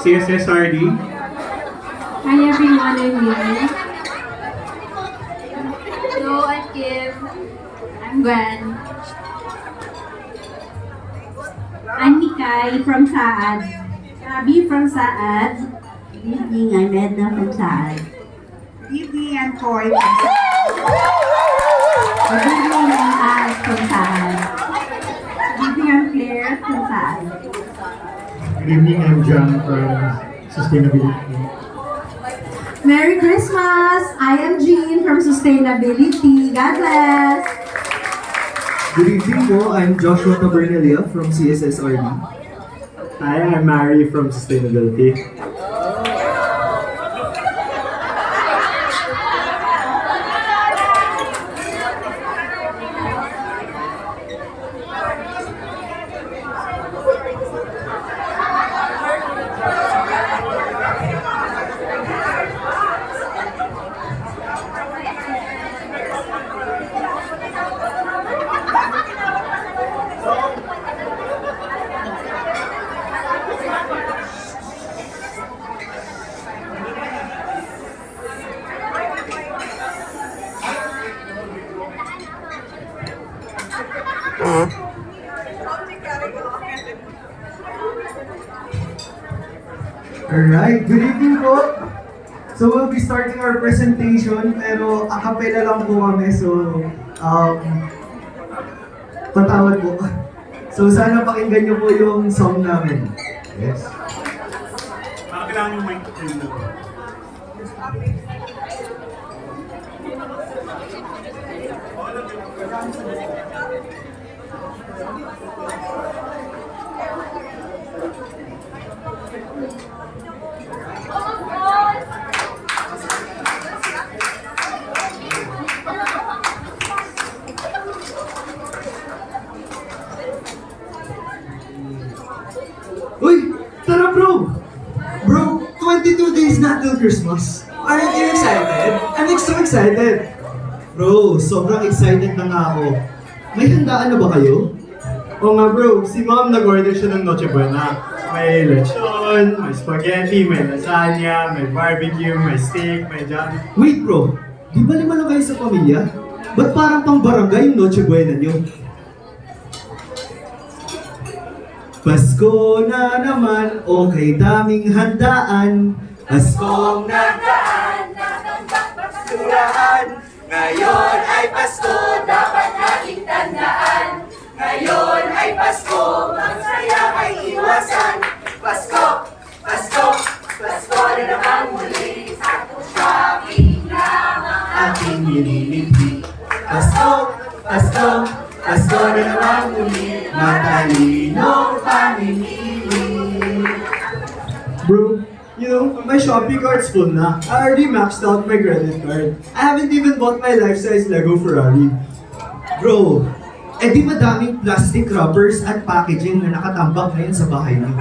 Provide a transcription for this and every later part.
CSSRD. Hi everyone, I'm Mimi. Hello, I'm Kim. I'm Gwen. I'm Mikay from Saad. Abby from Saad. Good evening, I'm Edna from Saad. Good evening, I'm Coy from Saad. Good evening, I'm Alex from Saad. Good evening, I'm Claire from Saad. Good evening, I'm John from Sustainability. Merry Christmas! I am Jean from Sustainability. God bless! Good evening po, I'm Joshua Tabernalia from CSSRD. Hi, I'm Mary from Sustainability. Alright, good evening po. So we'll be starting our presentation pero a cappella lang po kami so patawad po. So sana pakinggan niyo po yung song namin. Yes. Parang kailangan yung mic. Uy! Tara bro! Bro, 22 days na till Christmas. Aren't you excited? I'm so excited! Bro, sobrang excited na nga ako. May handaan na ba kayo? Oo nga bro, si mom nag-order siya ng Noche Buena. May lechon, may spaghetti, may lasagna, may barbecue, may steak, may jam. Wait bro, di ba 5 lang kayo sa pamilya? Ba't parang pang barangay yung Noche Buena nyo? Pasko na naman, okay daming handaan. Paskong nagdaan, natambak basurahan. Ngayon ay Pasko, dapat nating tandaan. Ngayon ay Pasko, magsaya ay iwasan. Pasko, Pasko, Pasko na naman muli. Sa shopping lamang ating nililiti. Pasko, Pasko, Pasko na naman muli. Matalinong pamimili. Bro, you know, my Shopee card's full na. I already maxed out my credit card. I haven't even bought my life-size Lego Ferrari. Bro, eh di madaming plastic wrappers at packaging na nakatambak ngayon sa bahay niyo.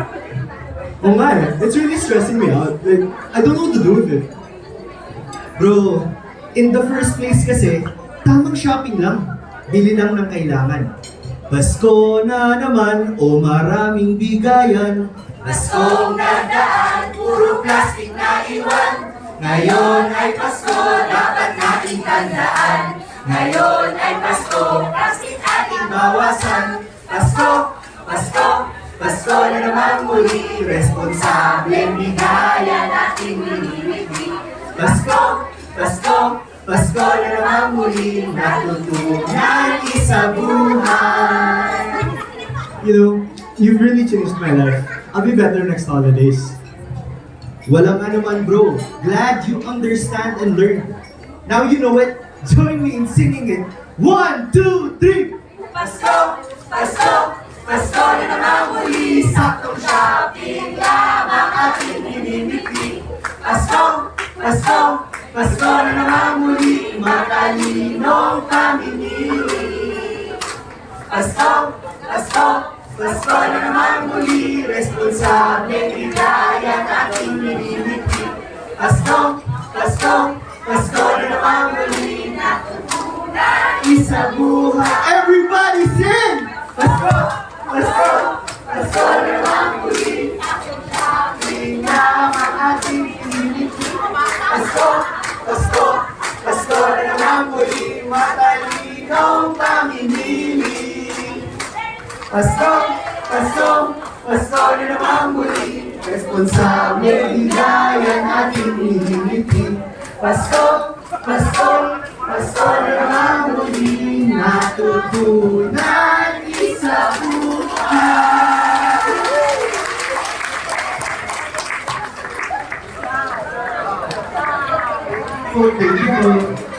Oh man, it's really stressing me out. Like, I don't know what to do with it. Bro, in the first place kasi, tamang shopping lang. Bili lang ng kailangan. Pasko na naman o maraming bigayan. Paskong nagdaan, puro plastic na iwan. Ngayon ay Pasko, dapat nating tandaan. Ngayon ay Pasko, plastic ating bawasan. Pasko, Pasko, Pasko na naman muli. Responsableng bigayan ating nililiti. Pasko, Pasko, Pasko na naman muli. Natutunan isa buhay. You know, you've really changed my life. I'll be better next holidays. Walang anuman bro. Glad you understand and learn. Now you know it. Join me in singing it. 1, 2, 3. Pasko, Pasko, Pasko na naman muli. Saktong shopping lamang ating inimiti. Pasko, Pasko, Pasko na naman muli. Matalinong pamimili. Pasko, Pasko, Pasko na naman muli. Responsableng bigayan ating inimiti. Pasko, Pasko, Pasko na naman muli. Natutunan isa buhay. Everybody sing! Pasko, Pasko, Pasko na naman muli. Shopping na Pasko na naman muli, matalinong pamimili. Pasko, Pasko, Pasko na naman muli, responsable hilayan ating hinihiti. Pasko, Pasko, Pasko na naman muli, natutunan isa buhay. Oh, thank you.